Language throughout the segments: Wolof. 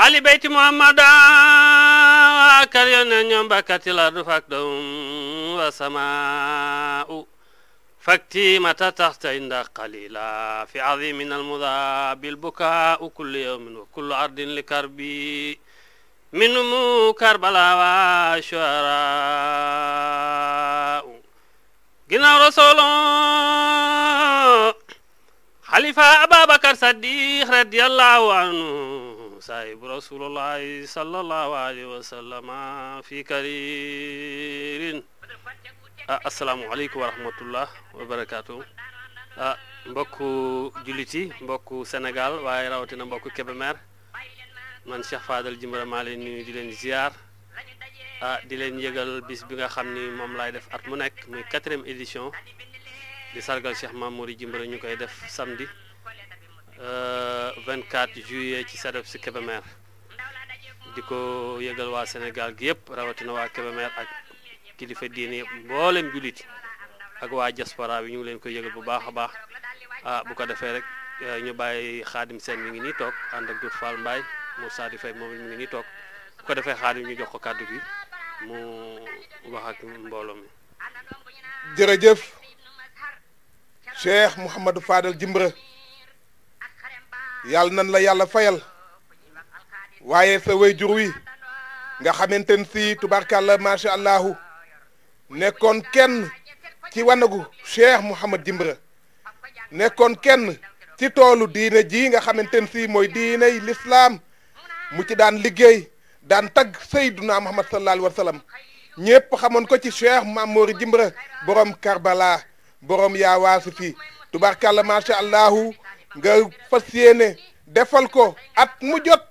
ali beyti muhammada karyon ñoom bakati la du fak dum wa samaa'u fakti mata taxta inda qalila fi azimin almuda bilbukaa'u kullu yawmin wa kullu ardin li karbi minum karbala wa shuharaa'u ginnaaw rasulu xalifa ababakar saddiq radiyallahu anhu sahib rasulullahi sallallahu alayhi wa sallama fi karirin asalaamaaleykum wa rahmatullah wa barakaatu mbokku julliti mbokku Sénégal waaye rawatina mbokku Kébémer man Cheikh Fadal Djimbira maa leen nuyu di leen ziar di leen yëgal bis bi nga xam ni moom laay def at mu nekk muy 4e édition di sargal Cheikh Mamouri Djimbira ñu koy def samedi 24 juillet ci SEDEF si Kébémer di ko yëgal waa Sénégal gi yëpp rawatina waa Kébémer ak kilifa diine yëpp mboolem jullit ak waa diaspora bi ñu ngi leen koy yëgal bu baax a baax bu ko defee rek ñu bàyyi Xaadim Seen mi ngi nii toog ànd ak Doudou Fall Mbaye Moussa di Faye moom mi ngi nii toog bu ko defee Xaadim ñu jox ko kàddu gi mu wax ak mbooloo mi. jërëjëf Cheikh Mouhamadou Fadal Djimbira yàlla nan la yàlla fayal waaye sa waajur wi nga xamante ne si tubarkalla macha allahu nekkoon kenn ci wanagu Cheikh Mouhamad Djimbira nekkoon kenn ci toolu diine ji nga xamante ne si mooy diiney lislaam mu ci daan liggéey daan tagg Seyduna Muhammad sallallahu alayhi wa sallam ñëpp xamoon ko ci Cheikh Mamouri Djimbira borom Karbala borom yaa waasi fi tubarkalla macha allahu nga fas yéene defal ko at mu jot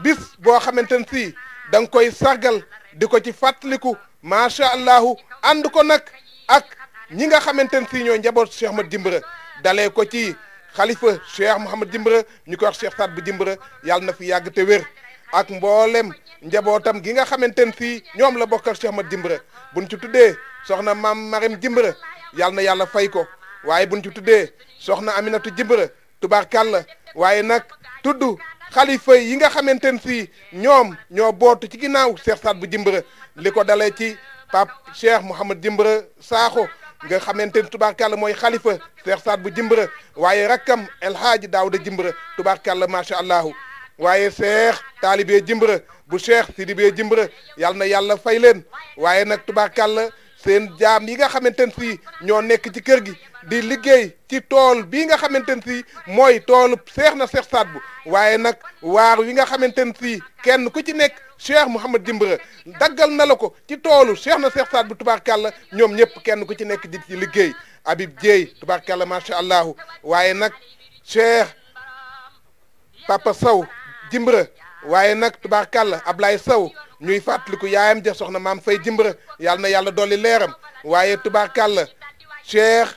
bis boo xamante ne si da nga koy sargal di ko ci fàttaliku macha allahu ànd ko nag ak ñi nga xamante ne si ñoo njaboot Cheikh Ahmad Djimbira dalee ko ci xalifa Cheikh Mouhamad Djimbira ñu ko wax Cheikh Saad bu Djimbira yàlla na fi yàgg te wér ak mboolem njabootam gi nga xamante ne si ñoom la bokkal Cheikh Ahmad Djimbira buñ ci tuddee soxna maam Marim Djimbira yàlla na yàlla fay ko waaye buñ ci tuddee soxna Aminatu Djimbira tubaarkàlla waaye nag tudd xalifa yi nga xamante ne si ñoom ñoo bootu ci ginnaaw Cheikh Saad bu Djimbira li ko dalee ci Pape Cheikh Mouhamad Djimbira Sakho nga xamante ne tubaarkàlla mooy xalifa Cheikh Saad bu Djimbira waaye rakkam El Hadji Daouda Djimbira tubaarkàlla macha allahu waaye Cheikh Talibé Djimbira bu Cheikh Sidibé Djimbira yàlla na yàlla fay leen waaye nag tubaarkàlla seen jaam yi nga xamante ne si ñoo nekk ci kër gi di liggéey ci tool bii nga xamante ne si mooy toolu seex na Cheikh Saad bu waaye nag waar wi nga xamante ne si kenn ku ci nekk Cheikh Mouhamad Djimbira daggal na la ko ci toolu seex na Cheikh Saad bu tubaarkàlla ñoom ñëpp kenn ku ci nekk di ci liggéey Habib Dieye tubaarkàlla macha allahu waaye nag Cheikh Papa Sow Djimbira waaye nag tubaarkàlla Ablaye Sow ñuy fàttaliku yaayam ja soxna maam Fay Djimbira yàlla na yàlla dolli leeram waaye tubaarkàlla Cheikh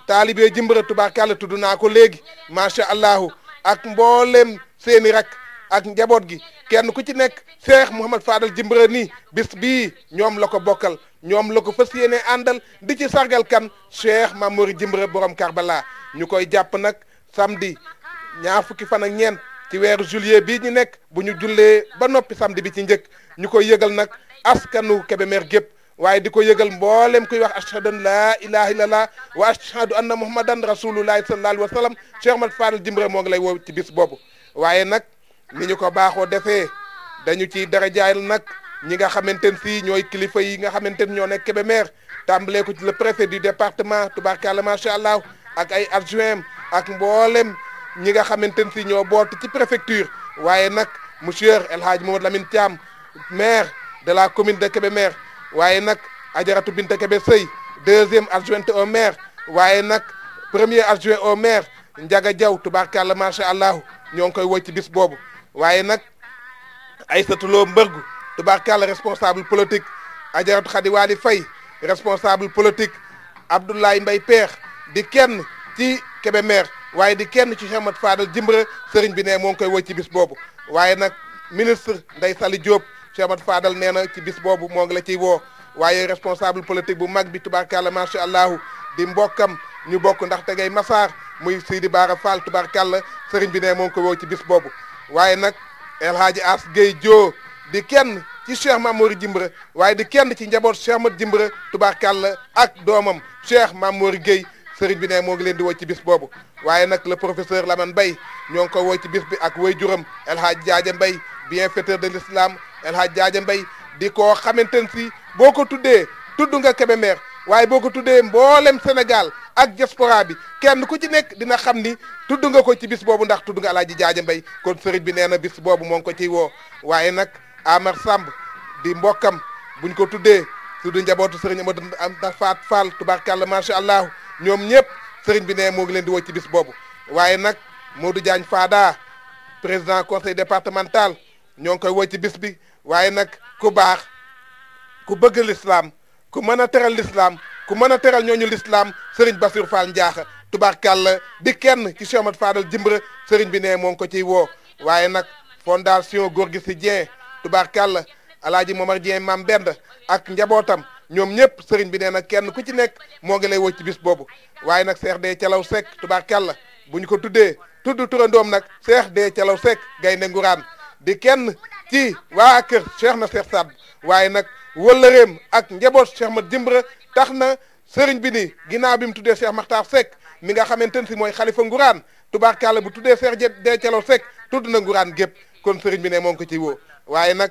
Talibé Djimbira tubaarkàlla tudd naa ko léegi macha allahu ak mboolem seeni rak ak njaboot gi kenn ku ci nekk Cheikh Mouhamad Fadal Djimbira nii bis bii ñoom la ko bokkal ñoom la ko fas yéene àndal di ci sargal kan Cheikh Mamouri Djimbira borom Karbala ñu koy jàpp nag samedi ñaar fukki fan ak ñeent ci weeru juillet bii ñu nekk bu ñu jullee ba noppi samedi bi ci njëkk ñu koy yëgal nag askanu Kébémer gépp waaye di ko yëgal mboolem kuy wax ashhadu an laa ilaha illallah wa ashhadu anna muhammadan rasulullahi sallallahu alayhi wa sallam Cheikh Ahmad Fadal Djimbira moo ngi lay woo ci bis boobu waaye nag ni ñu ko baaxoo defee dañu ciy darajaayal nag ñi nga xamante ne fii ñooy kilifa yi nga xamante ne ñoo nekk Kébémer tàmbalee ko ci le préfet du département tubaarkàlla macha allah ak ay adjoint ak mboolem ñi nga xamante ne fii ñoo bootu ci préfecture waaye nag monsieur El Hadj Mamadou Lamine Thiam maire de la commune de Kébémer waaye nag Ajaratu Binta Kébé Sey deuxième adjointe au maire waaye nag premier adjoint au maire Ndiaga Diaw tubaarkàlla macha allah ñoo ngi koy woo ci bis boobu waaye nag Aïssatou Lo Mbërgu tubaarkàlla responsable politique Ajaratu Khady Wali Faye responsable politique Abdoulaye Mbaye Peex di kenn ci Kébémer waaye di kenn ci Cheikh Ahmad Fadal Djimbira sëriñ bi ne moo ngi koy woo ci bis boobu waaye nag ministre Ndeye Sali Diop Cheikh Ahmad Fadal nee na ci bis boobu moo ngi la ciy woo waaye responsable politique bu mag bi tubaarkàlla macha allahu di mbokkam ñu bokk ndax tegay Massar muy Sidi Bara Fall tubaarkàlla sëriñ bi ne moo ngi koy woo ci bis boobu waaye nag El Hadji As Gueye Dio di kenn ci Cheikh Mamori Jimbira waaye di kenn ci njaboot Cheikh Mat Jimbira tubaarkàlla ak doomam Cheikh Mamori Gueye sëriñ bi ne moo ngi leen di woo ci bis boobu waaye nag le professeur Lamane Mbaye ñoo ngi ko woo ci bis bi ak way juram El Hadj Jaaja Mbaye bienfaiteur de l'islam El Hadj Jaaja Mbaye di koo xamante ne si boo ko tuddee tudd nga Kébémer waaye boo ko tuddee mboolem Sénégal ak diaspora bi kenn ku ci nekk dina xam ni tudd nga ko ci bis boobu ndax tudd nga El Hadj Jaaja Mbaye kon sëriñ bi nee na bis boobu moo ngi ko ciy woo waaye nag Amar Samb di mbokkam buñ ko tuddee tudd njabootu sëriñ Amadou Faat Fall tubaarkàlla macha allah ñoom ñëpp sëriñ bi ne moo ngi leen di woo ci bis boobu waaye nag Modou Diagne Fada président conseil départemental ñoo ngi koy woo ci bis bi waaye nag ku baax ku bëgg l'islam ku mën a teral l'islam ku mën a teral ñooñu l'islam sëriñ Bassirou Fall Ndiakha tubaarkàlla di kenn ci Cheikh Ahmad Fadal Jimbira sëriñ bi ne moo ngi ko ciy woo waaye nag fondation Gorgui Sy Dieng tubaarkàlla Alaaji Momar Dieng Mam Bend ak njabootam ñoom ñëpp sëriñ bi nee na kenn ku ci nekk moo ngi lay woo ci bis boobu waaye nag Cheikh Deye Calaw Seck tubaarkàlla bu ñu ko tuddee tudd turandoom nag Cheikh Deye Calaw Seck gaynde nguraan di kenn ci waa kër Cheikh na Cheikh Saad waaye nag wëllëreem ak njaboot Cheikh Mat Jimbira tax na sëriñ bi ni ginnaaw bi mu tuddee Cheikh Makhtar Seck mi nga xamante ne si mooy xalifa nguraan tubaarkàlla bu tuddee Cheikh Deye Calaw Seck tudd na nguraan gépp kon sëriñ bi ne moo ngi ko ciy woo waaye nag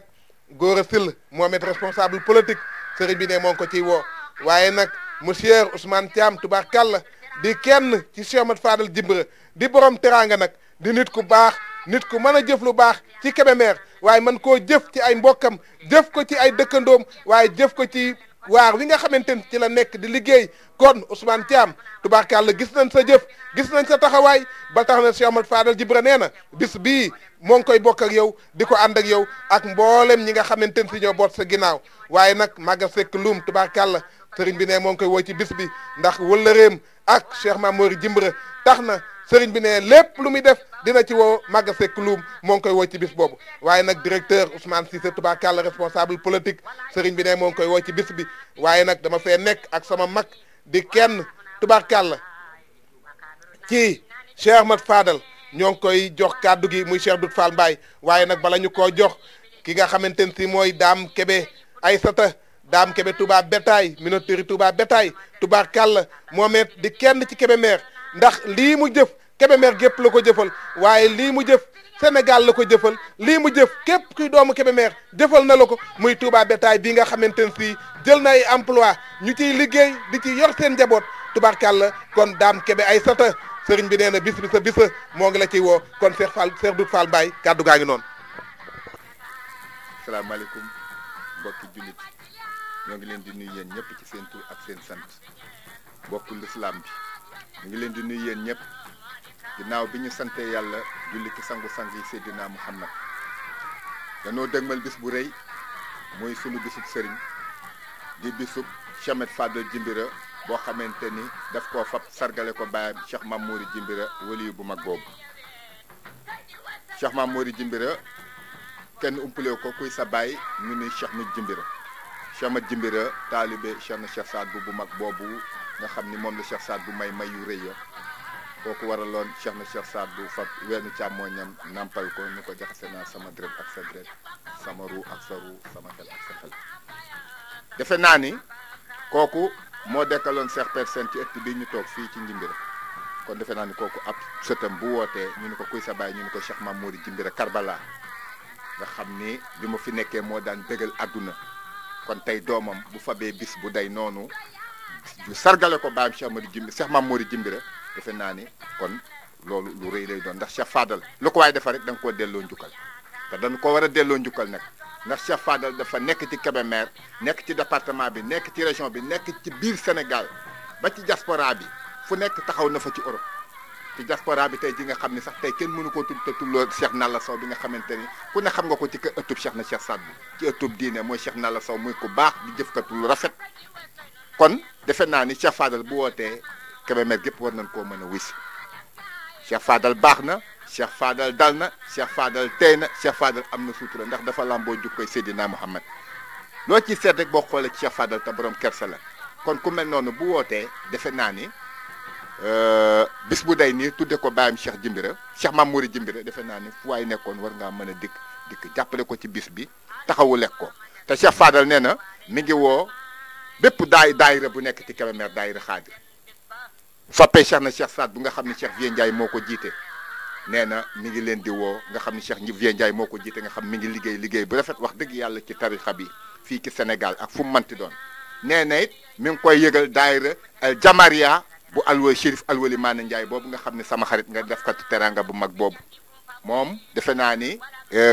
Gora Syll moom it responsable politique sëriñ bi ne moo ngi ko ciy woo waaye nag monsieur Ousmane Thiam tubaarkàlla di kenn ci Cheikh Ahmad Fadal Jimbira di borom teraanga nag di nit ku baax nit ku mën a jëf lu baax ci Kébémer waaye man koo jëf ci ay mbokkam jëf ko ci ay dëkkandoom waaye jëf ko ci waar wi nga xamante ni ci la nekk di liggéey kon Ousmane Thiam tubaarkàlla gis nañ sa jëf gis nañ sa taxawaay ba tax na Cheikh Ahmad Fadal Jimbira nee na bis bii moo ngi koy bokk ak yow di ko ànd ak yow ak mboolem ñi nga xamante ni si ñoo boot sa ginnaaw waaye nag Maga Seck Loum tubaarkàlla sëriñ bi ne moo ngi koy woo ci bis bi ndax wëllëreem ak Cheikh Mamori Jimbira tax na sëriñ bi ne lépp lu muy def dina ci woo Maga Seck Loum moo ngi koy woo ci bis boobu waaye nag directeur Ousmane Cissé tubaarkàlla responsable politique sëriñ bi ne moo ngi koy woo ci bis bi waaye nag dama fee nekk ak sama mag di kenn tubaarkàlla ci Cheikh Ahmad Fadal ñoo ngi koy jox kàddu gi muy Cheikh Dout Fall Mbaye waaye nag bala ñu koo jox ki nga xamante ne si mooy Dame Kébé Aïssata Dame Kébé Touba Bétail minoterie Touba Bétail tubaarkàlla moomet di kenn ci Kébémer ndax lii mu jëf Kébémer gépp la ko jëfal waaye lii mu jëf Sénégal la ko jëfal lii mu jëf képp kuy doomu Kébémer jëfal na la ko muy Touba Bétail bi nga xamante ne si jël na ay emploi ñu ciy liggéey di ci yor seen njaboot tubaarkàlla kon Dame Kébé Aïssata sëriñ bi nee na bis bi sa bisa moo ngi la ciy woo kon Cheikh Dout Fall Mbaye kàddu gaa ngi noonu. asalaamaaleykum mbokki jullit ñoo ngi leen di nuyu yéen ñëpp ci seen tur ak seen sant mbokku lislaam bi ñu ngi leen di nuyu yéen ñëpp ginnaaw bi ñu sante yàlla julli ci sangu-sang yi Seydina Muhammad danoo dëgmal bis bu rëy mooy sunu bisub sëriñ di bisub Cheikh Ahmad Fadal Jimbira boo xamante ni daf koo fab sargale ko baayam Cheikh Mamori Jimbira waliyu bu mag boobu Cheikh Mamori Jimbira kenn umpale ko kuy sa baay ñu ni Cheikh Mat Jimbira Cheikh Mat Jimbira taalibe Cheikh na Cheikh Saad bu mag boobu nga xam ni moom la Cheikh Saad bu may yu rëy ya kooku waraloon Cheikh na Cheikh Saad bu fab weenu càmmooñam nampal ko ni ko jaxase naa sama deret ak sa deret sama ruu ak sa ruu sama xel ak sa xel defe naa ni kooku moo dekkaloon Cheikh Père Sène ci ëtt bi ñu toog fii ci Jimbira kon defe naa ni kooku ab sëtam bu wootee ñu ni ko kuy sa baay ñu ni ko Cheikh Mamori Jimbira Karbala nga xam ni bi ma fi nekkee moo daan bégal àdduna kon tey doomam bu fabee bis bu day noonu du sargale ko baayam Cheikh Mamori Jimbira defe naa ni kon loolu lu rëy lay doon ndax Cheikh Fadal lu ko waaye defa rek da nga koo delloo njukkal te dañ ko war a delloo njukkal nag ndax Cheikh Fadal dafa nekk ci Kébémer nekk ci département bi nekk ci région bi nekk ci biir Sénégal ba ci diaspora bi fu nekk taxaw na fa ci Europe ci diaspora bi tey ji nga xam ne sax tey kenn mënu koo tudd te tulloo Cheikh Nalla Sow bi nga xamante ni ku ne xam nga ko ci kër ëttub Cheikh na Cheikh Saad bu ci ëttub diine mooy Cheikh Nalla Sow muy ku baax di jëfkatu lu rafet kon defe naa ni Cheikh Fadal bu wootee Kébémer gépp war nañ koo mën a wisi Cheikh Fadal baax na Cheikh Fadal dal na Cheikh Fadal tey na Cheikh Fadal am na suutura ndax dafa lamboo jukkoy Seydina Muhammad loo ciy seet rek boo xoolee ci Cheikh Fadal te borom kersa la kon ku mel noonu bu wootee defe naa ni bis bu day nii tudde ko baayam Cheikh Jimbira Cheikh Mamouri Jimbira defe naa ni fu waay nekkoon war ngaa mën a dikk jàppale ko ci bis bi taxawu lekk ko te Cheikh Fadal nee na mi ngi woo bépp daayira bu nekk ci Kébémer daayira xaadir soppee Cheikh na Cheikh Saad bu nga xam ne Cheikh Vieux Ndiaye moo ko jiite nee na mi ngi leen di woo nga xam ne Cheikh Vieux Ndiaye moo ko jiite nga xam mi ngi liggéey bu rafet wax dëgg yàlla ci tarixa bi fii ci Sénégal ak fu mu manti doon nee na it mi ngi koy yëgal daayira Jamaria bu alwa Chérif Alwali Maane Ndiaye boobu nga xam ne sama xarit nga def katu teranga bu mag boobu moom defe naa ni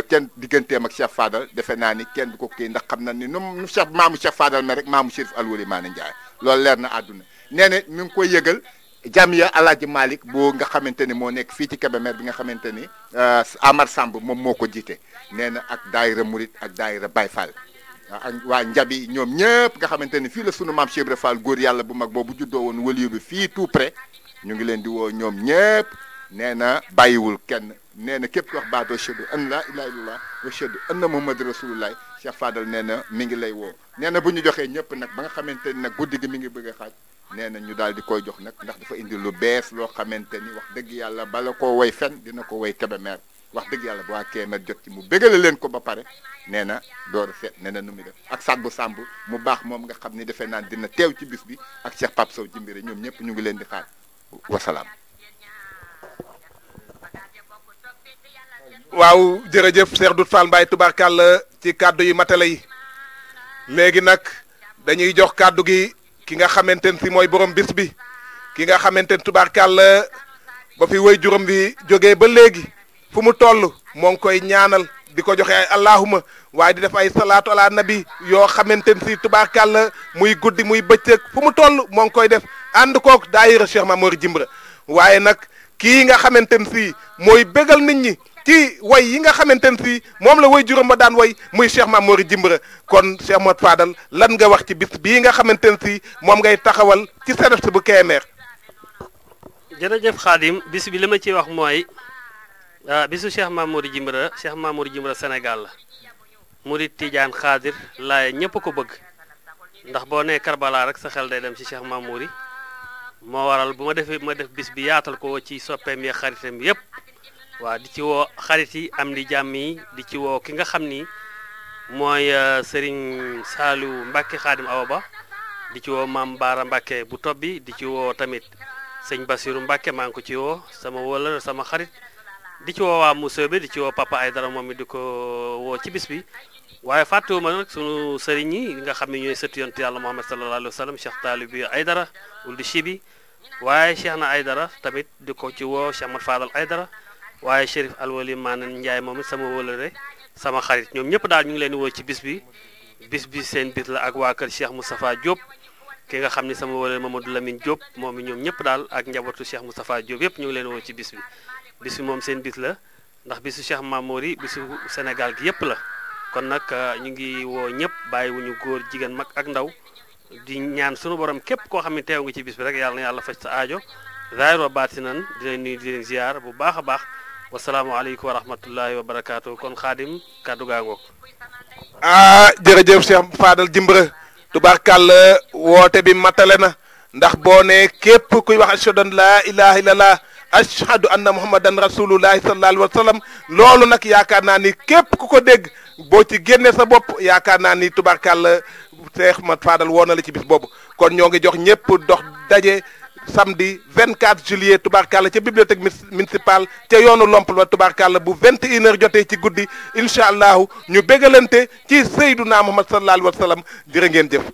kenn digganteem ak Cheikh Fadal defe naa ni kenn du ko kii ndax xam na ni nu Cheikh maamu Cheikh Fadal me rek maamu Chérif Alwali Maane Ndiaye loolu leer na àdduna nee na mi ngi koy yëgal Jamiya Alaaji Malick boo nga xamante ni moo nekk fii ci Kébémer bi nga xamante ni Amar Samb moom moo ko jiite nee na ak daayira Murit ak daayira Baye Fall ak waa Njabi ñoom ñëpp nga xamante ni fii la sunu maam Cheikh Ibra Fall góor yàlla bu mag boobu juddoo woon waliyu bi fii tout près ñu ngi leen di woo ñoom ñëpp nee na bàyyiwul kenn nee na képp ku wax baatoo shahadu an la ilaha illallah wa shahadu anna muhammad rasulullah Cheikh Fadal nee na mi ngi lay woo nee na bu ñu joxee ñëpp nag ba nga xamante ni nag guddi gi mi ngi bëgg a xaaj nee na ñu daal di koy jox nag ndax dafa indi lu bees loo xamante ni wax dëgg yàlla bala koo woy fen dina ko woy Kébémer wax dëgg yàlla bu waa Kébémer jot ci mu bégale leen ko ba pare nee na door a seet nee na nu muy def ak Sadbu Samb mu baax moom nga xam ni defe naan dina teew ci bis bi ak Cheikh Pape Sow Jimbira ñoom ñëpp ñu ngi leen di xaar wasalaam. waaw jërëjëf Cheikh Doudou Fall Mbaye tubaarkàlla ci kàddu yu matala yi léegi nag dañuy jox kàddu gi ki nga xamante ne si mooy borom bis bi ki nga xamante ne tubaarkàlla ba fi woy juróom bi jógee ba léegi fu mu toll moo ngi koy ñaanal di ko joxe ay allahuma waaye di def ay salaatu ala nabi yoo xamante ne si tubaarkàlla muy guddi muy bëccëg fu mu toll moo ngi koy def ànd kook daayira Cheikh Mamouri Jimbira waaye nag kii nga xamante ne si mooy bégal nit ñi ci way yi nga xamante ne si moom la way juróom ba daan way muy Cheikh Mamouri Jimbira kon Cheikh Modou Fadal lan nga wax ci bis bii nga xamante ne si moom ngay taxawal ci CEDEPS bu Kébémer. jërëjëf Khadim bis bi li ma ciy wax mooy bisu Cheikh Mamouri Jimbira Sénégal la murid Tijaan Xaadir laay ñëpp ko bëgg ndax boo nee Karbala rek sa xel day dem ci Cheikh Mamouri moo waral bu ma def bis bi yaatal ko ci soppeem yi xaritam yëpp. waaw di ci woo xarit yi am di jàmm yi di ci woo ki nga xam ni mooy Serigne Saliou Mbacke Khadim Awa Ba di ci woo Maam Baara Mbacke bu tobbi di ci woo tamit sëñ Bassirou Mbacke maa ngi ko ci woo sama wóolal sama xarit di ci woo waa Moussa bi di ci woo Papa Aydara moom mi di ko woo ci bis bi waaye fàttewuma nag sunu sëriñ yi nga xam ne ñooy sëtu yonent yàlla Muhammad sallallahu alayhi wa sallam Cheikh Talibi Aydara wul di Chibi waaye Cheikh na Aydara tamit di ko ci woo Cheikh Mat Fadal Aydara waaye Chérif Alwali Maane Ndiaye moom it sama wóolare sama xarit ñoom ñëpp daal ñu ngi leen di woo ci bis bi seen bis la ak waa kër Cheikh Moustapha Diop ki nga xam ni sama wóolare Mamadou Lamine Diop moom ñoom ñëpp daal ak njabootu Cheikh Moustapha Diop yëpp ñu ngi leen woo ci bis bi moom seen bis la ndax bisu Cheikh Mamouri bisu Sénégal gi yëpp la kon nag ñu ngi woo ñëpp bàyyiwuñu góor jigéen mag ak ndaw di ñaan sunu borom képp koo xam ne teew nga ci bis bi rek yàlla na yàlla faj sa aajo zaahir wa baatinan di leen nuyu di leen ziar bu baax a baax wasalaamaaleykum wa rahmatullahi wa barakaatu kon Xaadim kàddu gaa ngoog. jërëjëf Cheikh Fadal Jimbira tubaarkàlla woote bi matale na ndax boo ne képp kuy wax ashhadu an laa ilaha illallah ashhadu anna muhammadan rasulullahi sallallahu alayhi wa sallam loolu nag yaakaar naa ni képp ku ko dégg boo ci génne sa bopp yaakaar naa ni tubaarkàlla Cheikh Mat Fadal woo na la ci bis boobu kon ñoo ngi jox ñëpp dox daje. samedi 24 juillet tubaarkàlla ca bibliothèque municipale ca yoonu Lompul wa tubaarkàlla bu 21h jotee ci guddi incha allahu ñu bégalante ci Seyduna Muhammad sallallahu alayhi wa sallam jërë ngeen jëf.